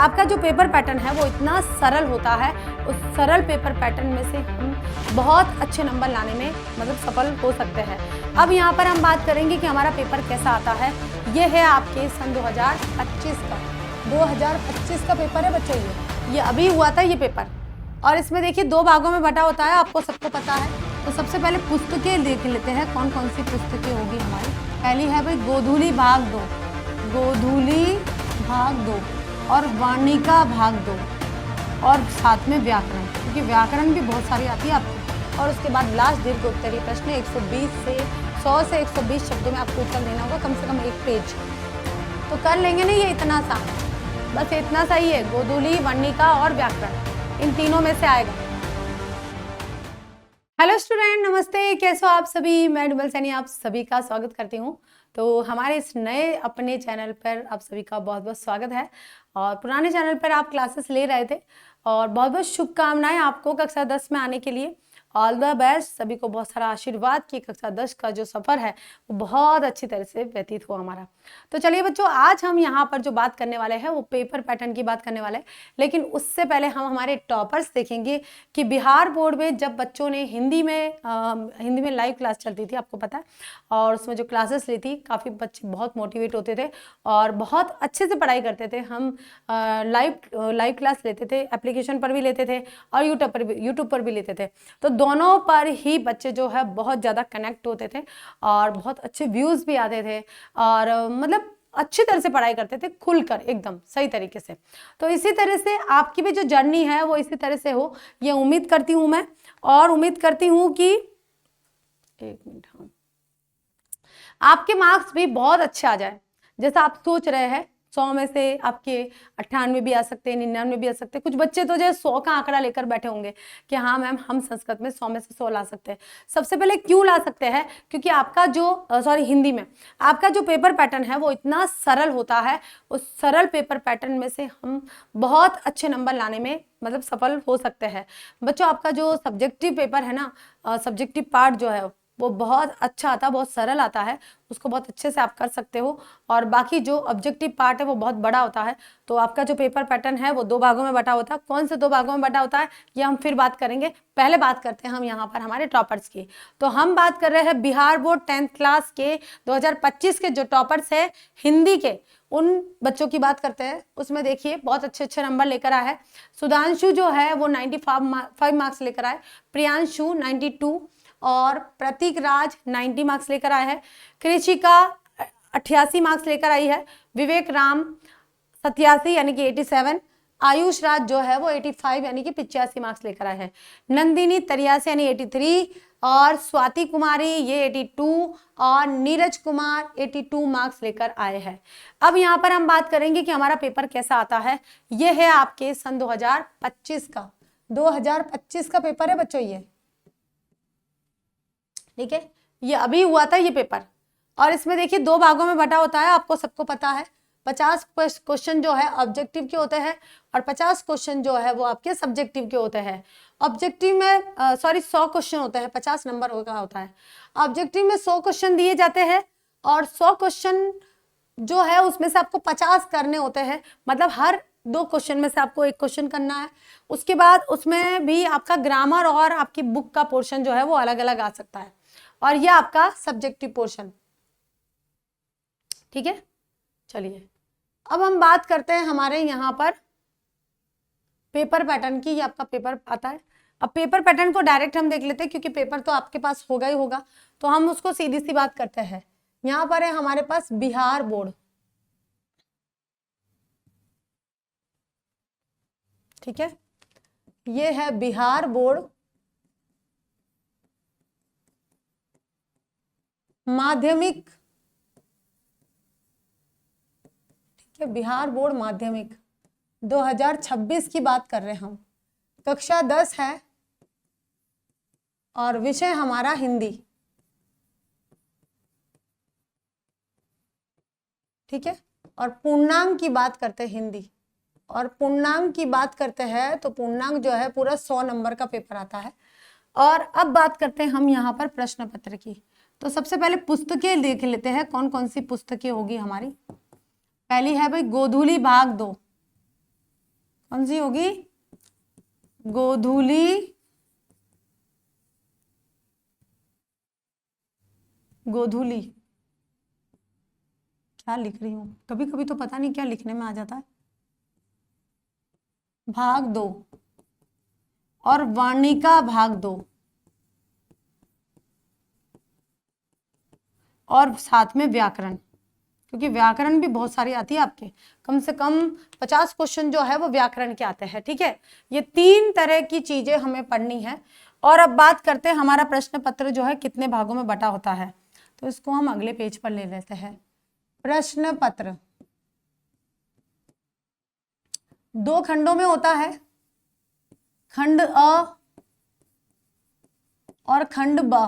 आपका जो paper pattern है वो इतना सरल होता है, उस सरल पेपर पैटर्न में से हम बहुत अच्छे नंबर लाने में मतलब सफल हो सकते हैं। अब यहाँ पर हम बात करेंगे कि हमारा पेपर कैसा आता है। ये है आपके सन 2025 का पेपर है बच्चों। ये अभी हुआ था ये पेपर, और इसमें देखिए 2 भागों में बटा होता है, आपको सबको पता है। तो सबसे पहले पुस्तकें देख लेते हैं कौन कौन सी पुस्तकें होगी हमारी। पहली है भाई गोधूली भाग 2, गोधूली भाग 2 और वाणिका भाग 2, और साथ में व्याकरण, क्योंकि व्याकरण भी बहुत सारी आती है आपको। और उसके बाद लास्ट दीर्घ उत्तरीय प्रश्न 100 से 120 शब्दों में आपको उत्तर देना होगा, कम से कम 1 पेज। तो कर लेंगे ना ये इतना सा, बस इतना सा ही है, गोधूली, वाणिका और व्याकरण, इन तीनों में से आएगा। हेलो स्टूडेंट, नमस्ते, कैसे हो आप सभी। मैं डिम्पल सैनी आप सभी का स्वागत करती हूँ। तो हमारे इस नए अपने चैनल पर आप सभी का बहुत बहुत स्वागत है। और पुराने चैनल पर आप क्लासेस ले रहे थे, और बहुत बहुत शुभकामनाएं आपको कक्षा 10 में आने के लिए। ऑल द बेस्ट, सभी को बहुत सारा आशीर्वाद कि कक्षा 10 का जो सफ़र है वो बहुत अच्छी तरह से व्यतीत हो हमारा। तो चलिए बच्चों, आज हम यहाँ पर जो बात करने वाले हैं वो पेपर पैटर्न की बात करने वाले हैं। लेकिन उससे पहले हम हमारे टॉपर्स देखेंगे कि बिहार बोर्ड में जब बच्चों ने हिंदी में लाइव क्लास चलती थी, आपको पता है, और उसमें जो क्लासेस ली थी काफ़ी बच्चे बहुत मोटिवेट होते थे और बहुत अच्छे से पढ़ाई करते थे। हम लाइव क्लास लेते थे, एप्लीकेशन पर भी लेते थे और यूट्यूब पर भी लेते थे। तो दोनों पर ही बच्चे जो है बहुत ज़्यादा कनेक्ट होते थे और बहुत अच्छे व्यूज़ भी आते थे, और मतलब अच्छी तरह से पढ़ाई करते थे, खुलकर एकदम सही तरीके से। तो इसी तरह से आपकी भी जो जर्नी है वो इसी तरह से हो, ये उम्मीद करती हूँ मैं। और उम्मीद करती हूँ कि 1 मिनट, हाँ, आपके मार्क्स भी बहुत अच्छे आ जाए जैसा आप सोच रहे हैं। 100 में से आपके 98 भी आ सकते हैं, 99 भी आ सकते हैं। कुछ बच्चे तो जो 100 का आंकड़ा लेकर बैठे होंगे कि हाँ मैम, हम संस्कृत में 100 में से 100 ला सकते हैं। सबसे पहले क्यों ला सकते हैं? क्योंकि आपका जो हिंदी में आपका जो पेपर पैटर्न है वो इतना सरल होता है, उस सरल पेपर पैटर्न में से हम बहुत अच्छे नंबर लाने में मतलब सफल हो सकते हैं। बच्चों, आपका जो सब्जेक्टिव पेपर है ना, सब्जेक्टिव पार्ट जो है वो बहुत अच्छा आता है, बहुत सरल आता है, उसको बहुत अच्छे से आप कर सकते हो। और बाकी जो ऑब्जेक्टिव पार्ट है वो बहुत बड़ा होता है। तो आपका जो पेपर पैटर्न है वो 2 भागों में बटा होता है। कौन से 2 भागों में बटा होता है ये हम फिर बात करेंगे। पहले बात करते हैं हम यहाँ पर हमारे टॉपर्स की। तो हम बात कर रहे हैं बिहार बोर्ड 10th क्लास के 2025 के जो टॉपर्स है हिंदी के, उन बच्चों की बात करते हैं। उसमें देखिए बहुत अच्छे अच्छे नंबर लेकर आए हैं। सुधांशु जो है वो 95 मार्क्स लेकर आए, प्रियांशु 92 और प्रतीक राज 90 मार्क्स लेकर आए हैं। कृषिका 88 मार्क्स लेकर आई है, विवेक राम 87 यानी कि 87, आयुष राज जो है वो 85 यानी कि 85 मार्क्स लेकर आए हैं, नंदिनी 83 यानी 83, और स्वाति कुमारी ये 82 और नीरज कुमार 82 मार्क्स लेकर आए हैं। अब यहाँ पर हम बात करेंगे कि हमारा पेपर कैसा आता है। ये है आपके सन 2025 का पेपर है बच्चों ये, ठीक है। ये अभी हुआ था ये पेपर, और इसमें देखिए 2 भागों में बटा होता है, आपको सबको पता है। 50 क्वेश्चन जो है ऑब्जेक्टिव के होते हैं और 50 क्वेश्चन जो है वो आपके सब्जेक्टिव के होते हैं। ऑब्जेक्टिव में 100 क्वेश्चन होते हैं, 50 नंबर का होता है। ऑब्जेक्टिव में 100 क्वेश्चन दिए जाते हैं और 100 क्वेश्चन जो है उसमें से आपको 50 करने होते हैं, मतलब हर 2 क्वेश्चन में से आपको 1 क्वेश्चन करना है। उसके बाद उसमें भी आपका ग्रामर और आपकी बुक का पोर्शन जो है वो अलग अलग आ सकता है, और ये आपका सब्जेक्टिव पोर्शन, ठीक है। चलिए अब हम बात करते हैं हमारे यहाँ पर पेपर पैटर्न की। ये आपका पेपर आता है। अब पेपर पैटर्न को डायरेक्ट हम देख लेते हैं, क्योंकि पेपर तो आपके पास होगा ही होगा, तो हम उसको सीधी सी बात करते हैं। यहाँ पर है हमारे पास बिहार बोर्ड, ठीक है। ये है बिहार बोर्ड माध्यमिक, ठीक है, बिहार बोर्ड माध्यमिक 2026 की बात कर रहे हैं हम। कक्षा 10 है और विषय हमारा हिंदी, ठीक है। और पूर्णांक की बात करते हैं हिंदी, और पूर्णांक की बात करते हैं तो पूर्णांक जो है पूरा 100 नंबर का पेपर आता है। और अब बात करते हैं हम यहाँ पर प्रश्न पत्र की। तो सबसे पहले पुस्तकें देख लेते हैं कौन कौन सी पुस्तकें होगी हमारी। पहली है भाई गोधूली भाग 2, कौन सी होगी? गोधूली, गोधूली। क्या लिख रही हूँ, कभी कभी तो पता नहीं क्या लिखने में आ जाता है। भाग दो और वार्णिका भाग दो, और साथ में व्याकरण, क्योंकि व्याकरण भी बहुत सारी आती है आपके, कम से कम 50 क्वेश्चन जो है वो व्याकरण के आते हैं। ठीक है, ये 3 तरह की चीजें हमें पढ़नी है। और अब बात करते हैं हमारा प्रश्न पत्र जो है कितने भागों में बटा होता है, तो इसको हम अगले पेज पर ले लेते हैं। प्रश्न पत्र 2 खंडों में होता है, खंड अ और खंड ब।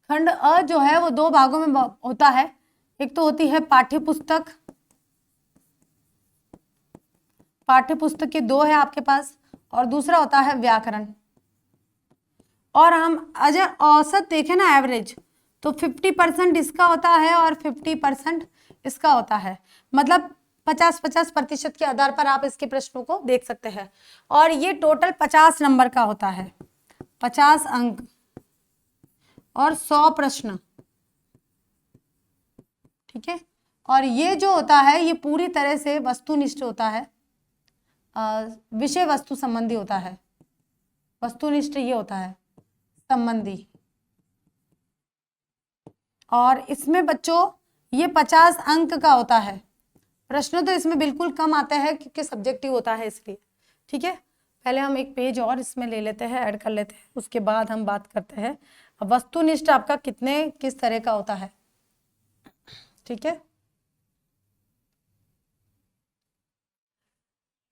खंड अ जो है वो 2 भागों में होता है, एक तो होती है पाठ्य पुस्तक, पाठ्य पुस्तक के 2 है आपके पास, और दूसरा होता है व्याकरण। और हम अगर औसत देखें ना, एवरेज, तो 50% इसका होता है और 50% इसका होता है, मतलब 50-50% के आधार पर आप इसके प्रश्नों को देख सकते हैं। और ये टोटल 50 नंबर का होता है, 50 अंक और 100 प्रश्न। ठीक है, और ये जो होता है ये पूरी तरह से वस्तुनिष्ठ होता है, विषय वस्तु संबंधी होता है। वस्तुनिष्ठ ये होता है संबंधी। और इसमें बच्चों ये 50 अंक का होता है। प्रश्न तो इसमें बिल्कुल कम आते हैं क्योंकि सब्जेक्टिव होता है इसलिए। ठीक है, पहले हम एक पेज और इसमें ले लेते हैं, ऐड कर लेते हैं, उसके बाद हम बात करते हैं वस्तुनिष्ठ आपका किस तरह का होता है। ठीक है,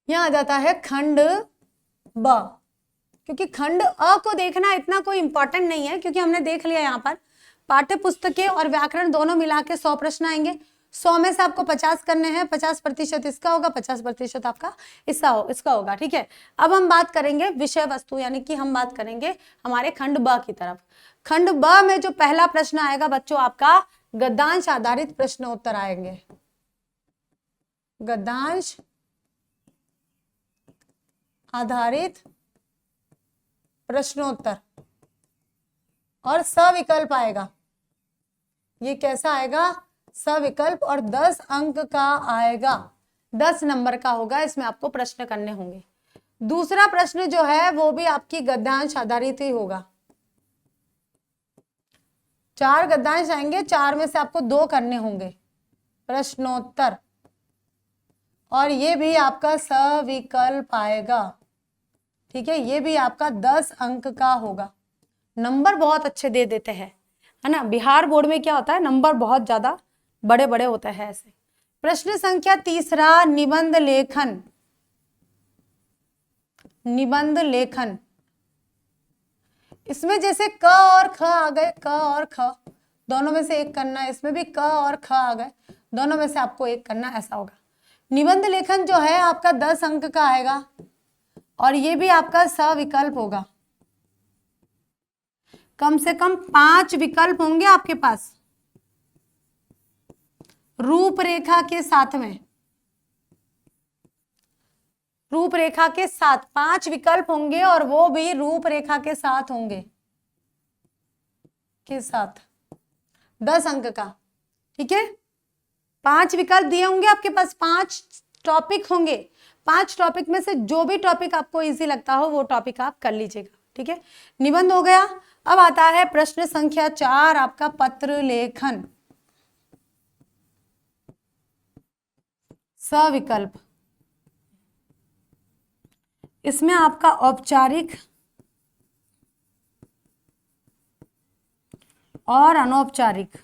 यहाँ आ जाता है खंड ब, क्योंकि खंड अ को देखना इतना कोई इंपॉर्टेंट नहीं है, क्योंकि हमने देख लिया यहाँ पर पाठ्य पुस्तकें और व्याकरण दोनों मिला के 100 प्रश्न आएंगे। 100 में से आपको 50 करने हैं, 50% इसका होगा, 50% आपका इसका होगा। ठीक है, अब हम बात करेंगे विषय वस्तु, यानी कि हम बात करेंगे हमारे खंड ब की तरफ। खंड ब में जो पहला प्रश्न आएगा बच्चों, आपका गद्यांश आधारित प्रश्न उत्तर आएंगे। गद्यांश आधारित प्रश्नोत्तर और सविकल्प आएगा। ये कैसा आएगा? सविकल्प, और 10 अंक का आएगा, 10 नंबर का होगा, इसमें आपको प्रश्न करने होंगे। दूसरा प्रश्न जो है वो भी आपकी गद्यांश आधारित ही होगा। 4 गद्यांश आएंगे, 4 में से आपको 2 करने होंगे प्रश्नोत्तर, और ये भी आपका सविकल्प आएगा। ठीक है, ये भी आपका 10 अंक का होगा। नंबर बहुत अच्छे दे देते हैं, है ना। बिहार बोर्ड में क्या होता है, नंबर बहुत ज्यादा बड़े बड़े होते हैं ऐसे। प्रश्न संख्या 3, निबंध लेखन। निबंध लेखन, इसमें जैसे क और ख आ गए, क और ख दोनों में से एक करना है, इसमें भी क और ख आ गए, दोनों में से आपको एक करना, ऐसा होगा। निबंध लेखन जो है आपका 10 अंक का आएगा, और ये भी आपका सविकल्प होगा। कम से कम 5 विकल्प होंगे आपके पास रूपरेखा के साथ में। रूपरेखा के साथ 5 विकल्प होंगे, और वो भी रूपरेखा के साथ होंगे, के साथ 10 अंक का। ठीक है, 5 विकल्प दिए होंगे आपके पास, 5 टॉपिक होंगे, 5 टॉपिक में से जो भी टॉपिक आपको इजी लगता हो वो टॉपिक आप कर लीजिएगा। ठीक है, निबंध हो गया। अब आता है प्रश्न संख्या 4, आपका पत्र लेखन, सविकल्प। इसमें आपका औपचारिक और अनौपचारिक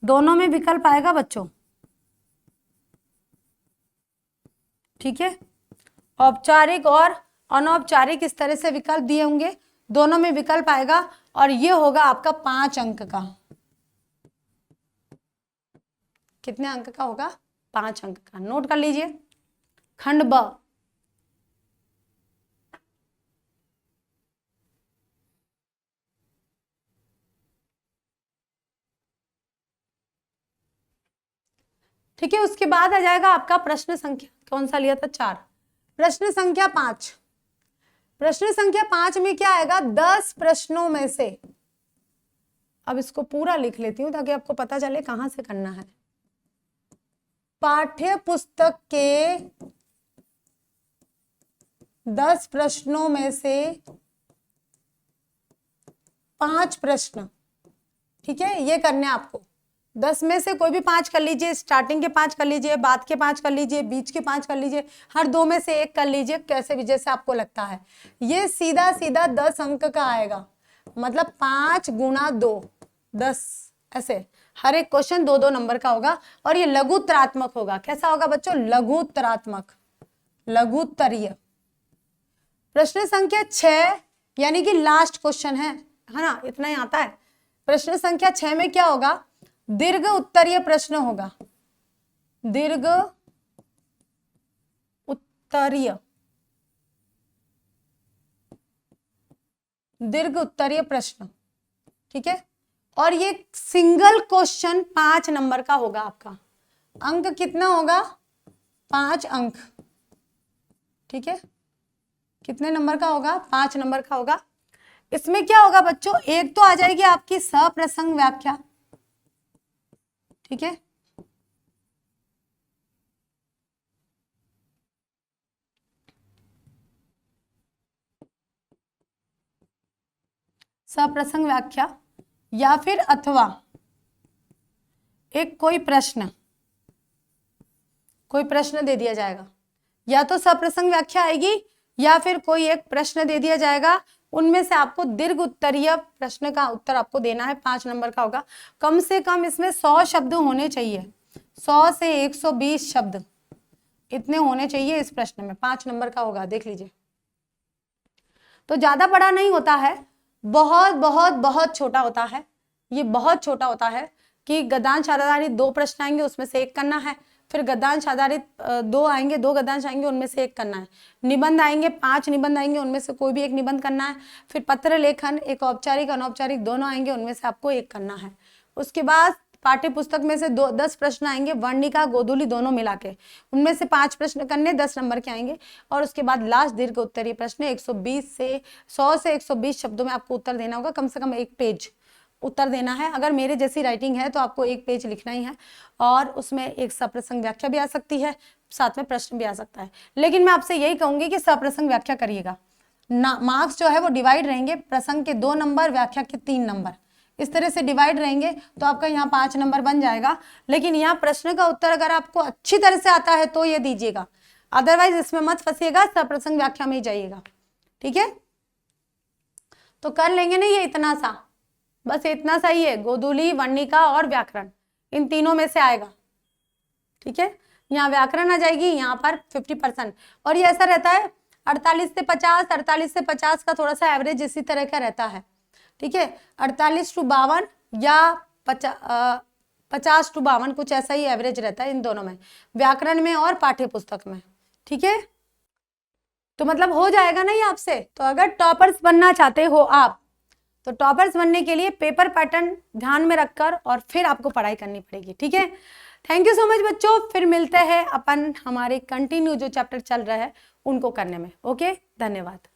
दोनों में विकल्प आएगा बच्चों। ठीक है, औपचारिक और अनौपचारिक इस तरह से विकल्प दिए होंगे, दोनों में विकल्प आएगा, और ये होगा आपका 5 अंक का। कितने अंक का होगा? 5 अंक का। नोट कर लीजिए। खंड ब, ठीक है, उसके बाद आ जाएगा आपका प्रश्न संख्या, कौन सा लिया था, 4। प्रश्न संख्या 5, प्रश्न संख्या 5 में क्या आएगा, 10 प्रश्नों में से, अब इसको पूरा लिख लेती हूं ताकि आपको पता चले कहां से करना है। पाठ्य पुस्तक के 10 प्रश्नों में से 5 प्रश्न, ठीक है, ये करने आपको। 10 में से कोई भी 5 कर लीजिए, स्टार्टिंग के 5 कर लीजिए, बाद के 5 कर लीजिए, बीच के 5 कर लीजिए, हर 2 में से 1 कर लीजिए, कैसे भी जैसे आपको लगता है। ये सीधा सीधा 10 अंक का आएगा, मतलब 5 गुणा 2 10, ऐसे हर एक क्वेश्चन 2-2 नंबर का होगा और ये लघुत्तरात्मक होगा। कैसा होगा बच्चों, लघुत्तरात्मक, लघुत्तरीय। प्रश्न संख्या 6 यानी कि लास्ट क्वेश्चन है ना, इतना ही आता है। प्रश्न संख्या 6 में क्या होगा, दीर्घ उत्तरीय प्रश्न होगा, दीर्घ उत्तरीय, दीर्घ उत्तरीय प्रश्न, ठीक है। और ये सिंगल क्वेश्चन 5 नंबर का होगा। आपका अंक कितना होगा, 5 अंक, ठीक है। कितने नंबर का होगा, 5 नंबर का होगा। इसमें क्या होगा बच्चों, एक तो आ जाएगी आपकी सप्रसंग व्याख्या, ठीक है। सप्रसंग व्याख्या, या फिर अथवा एक कोई प्रश्न दे दिया जाएगा, या तो सप्रसंग व्याख्या आएगी या फिर कोई एक प्रश्न दे दिया जाएगा। उनमें से आपको दीर्घ उत्तरीय प्रश्न का उत्तर आपको देना है, 5 नंबर का होगा। कम से कम इसमें 100 शब्द होने चाहिए, 100 से 120 शब्द इतने होने चाहिए इस प्रश्न में, 5 नंबर का होगा, देख लीजिए। तो ज्यादा बड़ा नहीं होता है, बहुत बहुत बहुत छोटा होता है। ये बहुत छोटा होता है कि गद्यांश आधारित 2 प्रश्न आएंगे, उसमें से 1 करना है। फिर गद्यांश आधारित 2 आएंगे, 2 गद्यांश आएंगे, उनमें से 1 करना है। निबंध आएंगे, 5 निबंध आएंगे, उनमें से कोई भी 1 निबंध करना है। फिर पत्र लेखन, एक औपचारिक अनौपचारिक दोनों आएंगे, उनमें से आपको 1 करना है। उसके बाद पाठ्य पुस्तक में से 10 प्रश्न आएंगे, वर्णिका गोधूली दोनों मिला के, उनमें से 5 प्रश्न करने, 10 नंबर के आएंगे। और उसके बाद लास्ट दीर्घ उत्तरीय प्रश्न 100 से 120 शब्दों में आपको उत्तर देना होगा, कम से कम 1 पेज उत्तर देना है। अगर मेरे जैसी राइटिंग है तो आपको 1 पेज लिखना ही है, और उसमें एक सप्रसंग व्याख्या भी आ सकती है, साथ में प्रश्न भी आ सकता है। लेकिन मैं आपसे यही कहूंगी कि सप्रसंग व्याख्या करिएगा ना। मार्क्स जो है वो डिवाइड रहेंगे, प्रसंग के 2 नंबर, व्याख्या के 3 नंबर, इस तरह से डिवाइड रहेंगे, तो आपका यहाँ 5 नंबर बन जाएगा। लेकिन यहाँ प्रश्न का उत्तर अगर आपको अच्छी तरह से आता है तो ये दीजिएगा, अदरवाइज इसमें मत फंसिएगा, सप्रसंग व्याख्या में ही जाइएगा, ठीक है। तो कर लेंगे ना ये इतना सा, बस इतना सा ही है, गोधूली, वर्णिका और व्याकरण, इन तीनों में से आएगा, ठीक है। यहाँ व्याकरण आ जाएगी, यहाँ पर 50%। और ये ऐसा रहता है 48 से 50, 48 से 50 का थोड़ा सा एवरेज इसी तरह का रहता है, ठीक है। 48 to 52 या 50 to 52, कुछ ऐसा ही एवरेज रहता है इन दोनों में, व्याकरण में और पाठ्य पुस्तक में, ठीक है। तो मतलब हो जाएगा ना ये आपसे। तो अगर टॉपर्स बनना चाहते हो आप, तो टॉपर्स बनने के लिए पेपर पैटर्न ध्यान में रखकर और फिर आपको पढ़ाई करनी पड़ेगी, ठीक है। थैंक यू सो मच बच्चों, फिर मिलते हैं अपन हमारे कंटिन्यू जो चैप्टर चल रहा है उनको करने में। ओके, धन्यवाद।